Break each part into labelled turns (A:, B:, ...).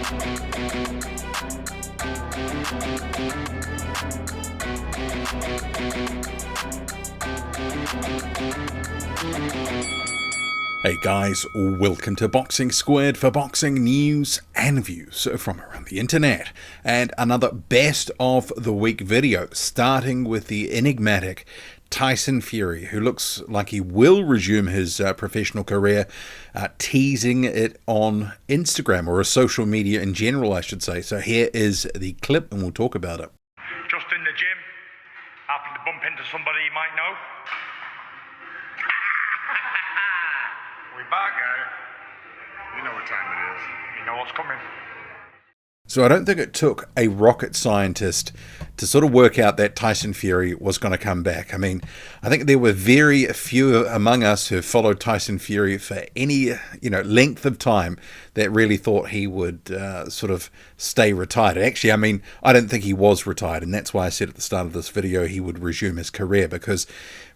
A: Hey guys, welcome to Boxing Squared for boxing news and views from around the internet. And another best of the week video, starting with the enigmatic Tyson Fury, who looks like he will resume his professional career, teasing it on Instagram, or a social media in general, I should say. So here is the clip and we'll talk about it.
B: Just in the gym, happened to bump into somebody you might know. We back.
C: You know what time it is.
B: You know what's coming.
A: So I don't think it took a rocket scientist to sort of work out that Tyson Fury was going to come back. I mean, I think there were very few among us who followed Tyson Fury for any, length of time that really thought he would sort of stay retired. Actually, I mean, I don't think he was retired, and that's why I said at the start of this video he would resume his career, because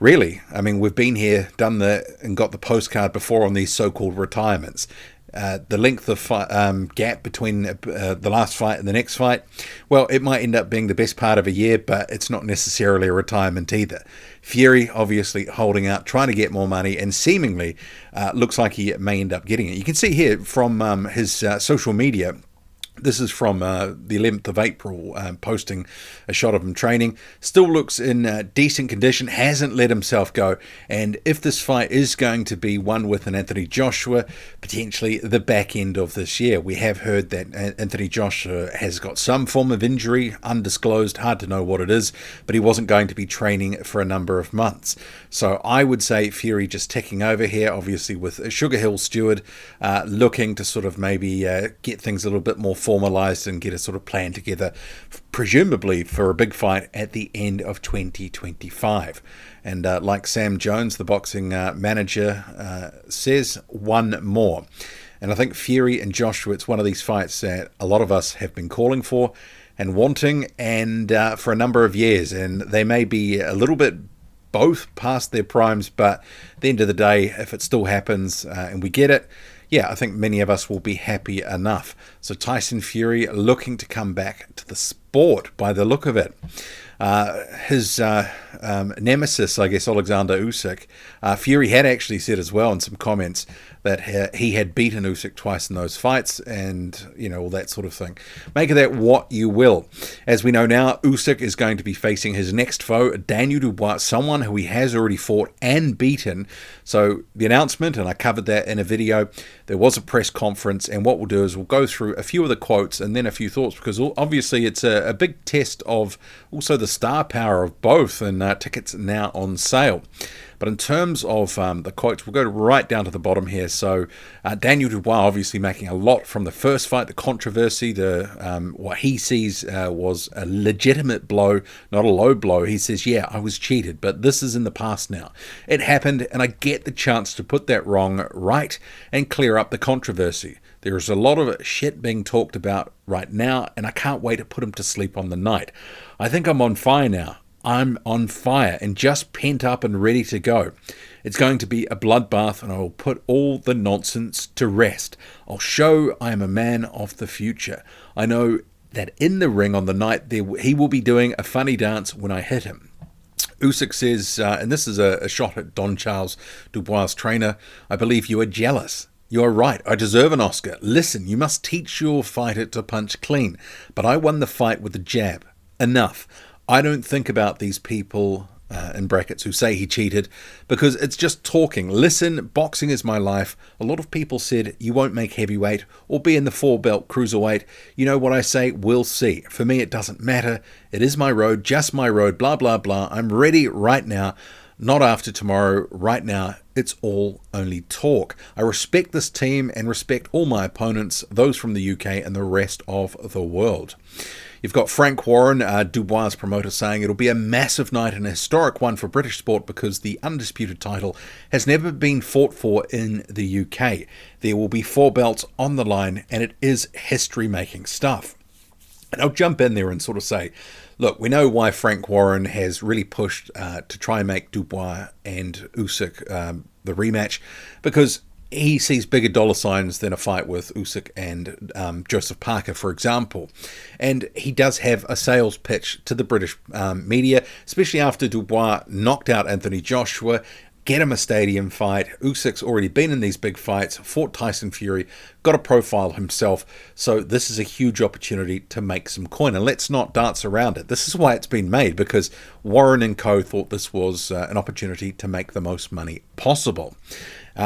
A: really, I mean, we've been here, done and got the postcard before on these so-called retirements. The length of gap between the last fight and the next fight, well, it might end up being the best part of a year, but it's not necessarily a retirement either. Fury obviously holding out, trying to get more money, and seemingly looks like he may end up getting it. You can see here from his social media. This is from the 11th of April, posting a shot of him training. Still looks in decent condition, hasn't let himself go. And if this fight is going to be one with an Anthony Joshua, potentially the back end of this year. We have heard that Anthony Joshua has got some form of injury, undisclosed, hard to know what it is, but he wasn't going to be training for a number of months. So I would say Fury just ticking over here, obviously with Sugar Hill Stewart looking to sort of maybe get things a little bit more formalized and get a sort of plan together, presumably for a big fight at the end of 2025. And like Sam Jones, the boxing manager, says, one more. And I think Fury and Joshua, it's one of these fights that a lot of us have been calling for and wanting, and for a number of years. And they may be a little bit both past their primes, but at the end of the day, if it still happens and we get it, yeah, I think many of us will be happy enough. So Tyson Fury looking to come back to the sport by the look of it. His nemesis, I guess, Oleksandr Usyk, Fury had actually said as well in some comments that he had beaten Usyk twice in those fights, and all that sort of thing. Make of that what you will. As we know now, Usyk is going to be facing his next foe, Daniel Dubois, someone who he has already fought and beaten. So the announcement, and I covered that in a video, there was a press conference, and what we'll do is we'll go through a few of the quotes and then a few thoughts, because obviously it's a big test of also the star power of both, and tickets now on sale. But in terms of the quotes, we'll go right down to the bottom here. So Daniel Dubois obviously making a lot from the first fight, the controversy, what he sees was a legitimate blow, not a low blow. He says, yeah, I was cheated, but this is in the past now. It happened, and I get the chance to put that wrong right and clear up the controversy. There is a lot of shit being talked about right now, and I can't wait to put him to sleep on the night. I think I'm on fire now. I'm on fire and just pent up and ready to go. It's going to be a bloodbath, and I will put all the nonsense to rest. I'll show I am a man of the future. I know that in the ring on the night he will be doing a funny dance when I hit him. Usyk says, and this is a shot at Don Charles Dubois' trainer, I believe you are jealous. You are right. I deserve an Oscar. Listen, you must teach your fighter to punch clean. But I won the fight with a jab. Enough. I don't think about these people, in brackets, who say he cheated, because it's just talking. Listen, boxing is my life. A lot of people said you won't make heavyweight or be in the 4-belt cruiserweight. You know what I say? We'll see. For me, it doesn't matter. It is my road, just my road, blah, blah, blah. I'm ready right now. Not after tomorrow, right now. It's all only talk. I respect this team and respect all my opponents, those from the UK and the rest of the world. You've got Frank Warren, Dubois' promoter, saying it'll be a massive night and a historic one for British sport because the undisputed title has never been fought for in the UK. There will be 4 belts on the line, and it is history-making stuff. And I'll jump in there and sort of say, look, we know why Frank Warren has really pushed to try and make Dubois and Usyk the rematch, because he sees bigger dollar signs than a fight with Usyk and Joseph Parker, for example. And he does have a sales pitch to the British media, especially after Dubois knocked out Anthony Joshua. Get him a stadium fight. Usyk's already been in these big fights, fought Tyson Fury, got a profile himself. So this is a huge opportunity to make some coin. And let's not dance around it. This is why it's been made, because Warren and co. thought this was an opportunity to make the most money possible.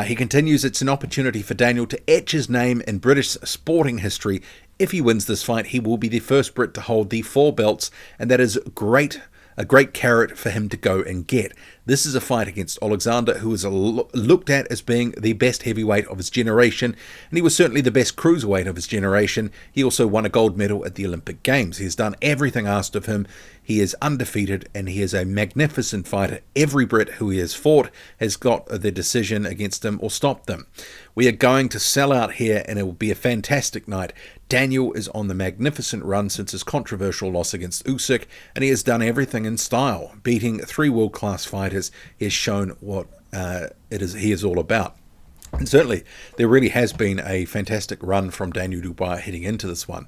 A: He continues, it's an opportunity for Daniel to etch his name in British sporting history. If he wins this fight, he will be the first Brit to hold the 4 belts, and that is a great carrot for him to go and get. This is a fight against Oleksandr, who is looked at as being the best heavyweight of his generation, and he was certainly the best cruiserweight of his generation. He also won a gold medal at the Olympic Games. He has done everything asked of him. He is undefeated, and he is a magnificent fighter. Every Brit who he has fought has got their decision against him or stopped them. We are going to sell out here, and it will be a fantastic night. Daniel is on the magnificent run since his controversial loss against Usyk, and he has done everything in style, beating 3 world-class fighters. He has shown what he is all about. And certainly, there really has been a fantastic run from Daniel Dubois heading into this one.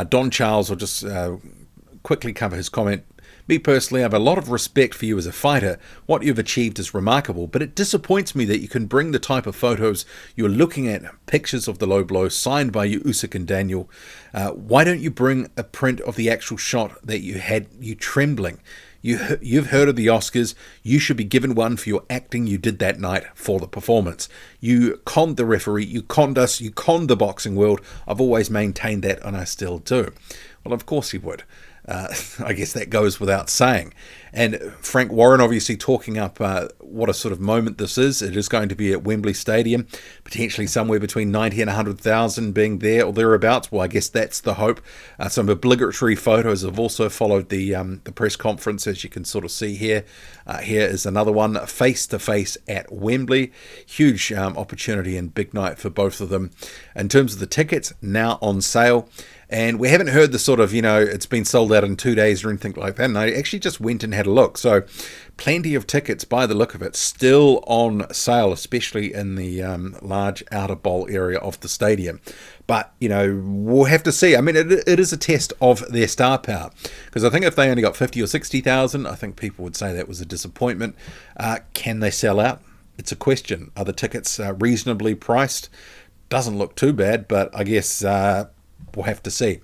A: Don Charles will just quickly cover his comment. Me personally, I have a lot of respect for you as a fighter. What you've achieved is remarkable, but it disappoints me that you can bring the type of photos you're looking at, pictures of the low blow signed by you, Usyk and Daniel. Why don't you bring a print of the actual shot that you had you trembling? You've heard of the Oscars. You should be given one for your acting you did that night for the performance. You conned the referee, you conned us, you conned the boxing world. I've always maintained that, and I still do. Well, of course he would. I guess that goes without saying. And Frank Warren obviously talking up what a sort of moment this is. It is going to be at Wembley Stadium, potentially somewhere between 90 and 100,000 being there or thereabouts. Well, I guess that's the hope. Some obligatory photos have also followed the press conference, as you can sort of see here. Here is another one, face-to-face at Wembley. Huge opportunity and big night for both of them. In terms of the tickets, now on sale. And we haven't heard the sort of, it's been sold out in 2 days or anything like that. And I actually just went and had a look. So plenty of tickets by the look of it still on sale, especially in the large outer bowl area of the stadium. But, we'll have to see. I mean, it is a test of their star power. Because I think if they only got 50 or 60,000, I think people would say that was a disappointment. Can they sell out? It's a question. Are the tickets reasonably priced? Doesn't look too bad, but I guess we'll have to see.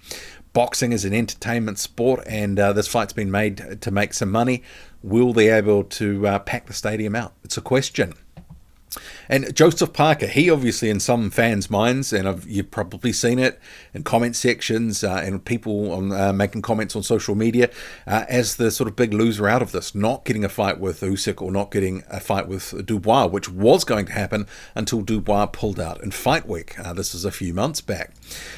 A: Boxing is an entertainment sport, and this fight's been made to make some money. Will they be able to pack the stadium out? It's a question. And Joseph Parker, he obviously in some fans' minds, and you've probably seen it in comment sections and people on, making comments on social media, as the sort of big loser out of this, not getting a fight with Usyk or not getting a fight with Dubois, which was going to happen until Dubois pulled out in Fight Week. This was a few months back.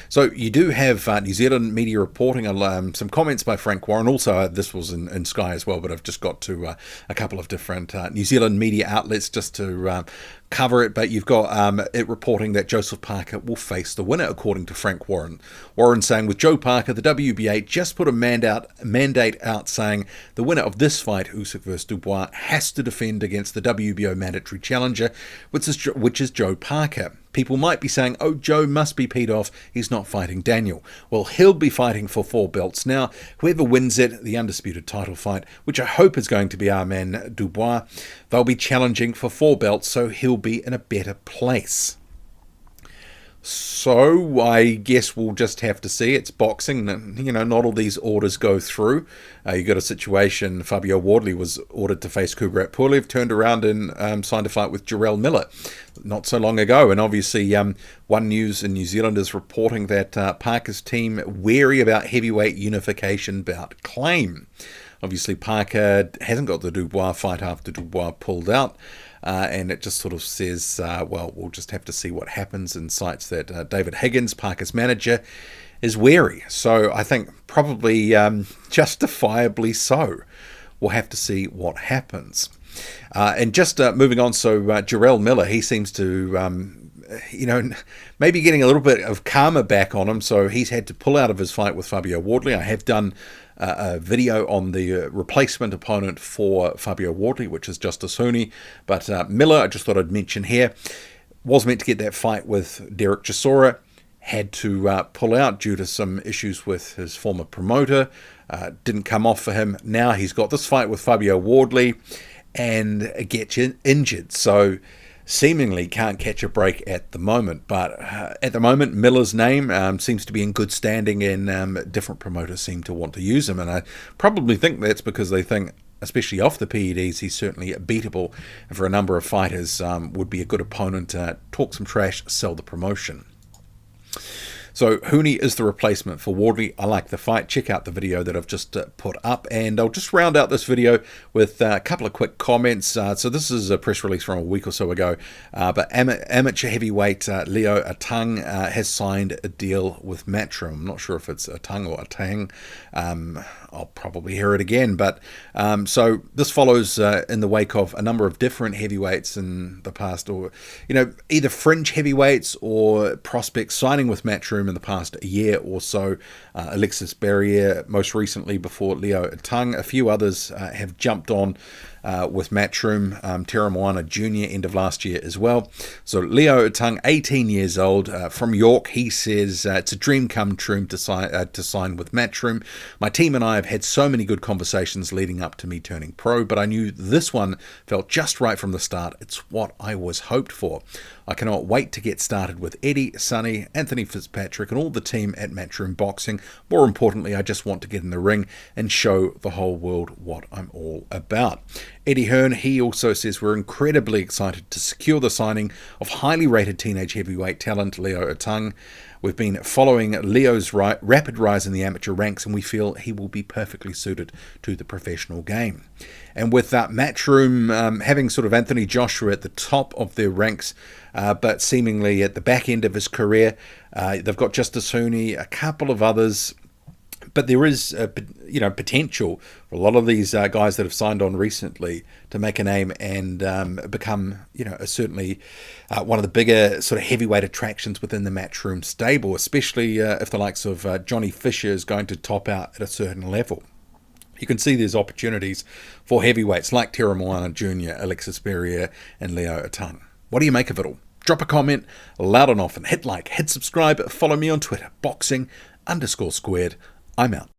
A: So you do have New Zealand media reporting some comments by Frank Warren. Also, this was in Sky as well, but I've just got to a couple of different New Zealand media outlets just to cover it, but you've got it reporting that Joseph Parker will face the winner, according to Frank Warren. Warren saying, with Joe Parker, the WBA just put a mandate out saying the winner of this fight, Usyk vs Dubois, has to defend against the WBO mandatory challenger, which is Joe Parker. People might be saying, oh, Joe must be peed off, he's not fighting Daniel. Well, he'll be fighting for 4 belts now. Whoever wins it, the undisputed title fight, which I hope is going to be our man Dubois, they'll be challenging for 4 belts, so he'll be in a better place. So I guess we'll just have to see. It's boxing. Not all these orders go through. You got a situation, Fabio Wardley was ordered to face Kubrat Pulev, turned around and signed a fight with Jarrell Miller not so long ago. And obviously One News in New Zealand is reporting that Parker's team wary about heavyweight unification bout claim. Obviously Parker hasn't got the Dubois fight after Dubois pulled out. And it just sort of says, well, we'll just have to see what happens, and cites that David Higgins, Parker's manager, is wary. So I think probably justifiably so. We'll have to see what happens. And just moving on, so Jarrell Miller, he seems to, maybe getting a little bit of karma back on him. So he's had to pull out of his fight with Fabio Wardley. I have done a video on the replacement opponent for Fabio Wardley, which is Justis Huni. But Miller, I just thought I'd mention here. was meant to get that fight with Derek Chisora, had to pull out due to some issues with his former promoter. Didn't come off for him. Now he's got this fight with Fabio Wardley and gets injured. So seemingly can't catch a break at the moment. But at the moment, Miller's name seems to be in good standing, and different promoters seem to want to use him. And I probably think that's because they think, especially off the PEDs, he's certainly beatable, and for a number of fighters would be a good opponent to talk some trash, sell the promotion. So Huni is the replacement for Wardley. I like the fight. Check out the video that I've just put up, and I'll just round out this video with a couple of quick comments. So this is a press release from a week or so ago, but amateur heavyweight Leo Atang has signed a deal with Matchroom. I'm not sure if it's Atang or Atang. I'll probably hear it again, but so this follows in the wake of a number of different heavyweights in the past, or either fringe heavyweights or prospects signing with Matchroom in the past year or so. Alexis Barrier most recently before Leo Atang. A few others have jumped on with Matchroom. Terra Moana Jr. end of last year as well. So Leo Atang, 18 years old, from York. He says it's a dream come true to sign with Matchroom. My team and I have had so many good conversations leading up to me turning pro, but I knew this one felt just right from the start. It's what I was hoped for. I cannot wait to get started with Eddie, Sonny, Anthony Fitzpatrick, and all the team at Matchroom Boxing. More importantly, I just want to get in the ring and show the whole world what I'm all about. Eddie Hearn, he also says we're incredibly excited to secure the signing of highly rated teenage heavyweight talent Leo Atang. We've been following Leo's rapid rise in the amateur ranks, and we feel he will be perfectly suited to the professional game. And with that Matchroom having sort of Anthony Joshua at the top of their ranks, but seemingly at the back end of his career, they've got Justis Huni, a couple of others. But there is, potential for a lot of these guys that have signed on recently to make a name and become, certainly one of the bigger sort of heavyweight attractions within the Matchroom stable, especially if the likes of Johnny Fisher is going to top out at a certain level. You can see there's opportunities for heavyweights like Terra Moana Jr., Alexis Barrier, and Leo Atang. What do you make of it all? Drop a comment, loud and often. Hit like, hit subscribe, follow me on Twitter, boxing_squared. I'm out.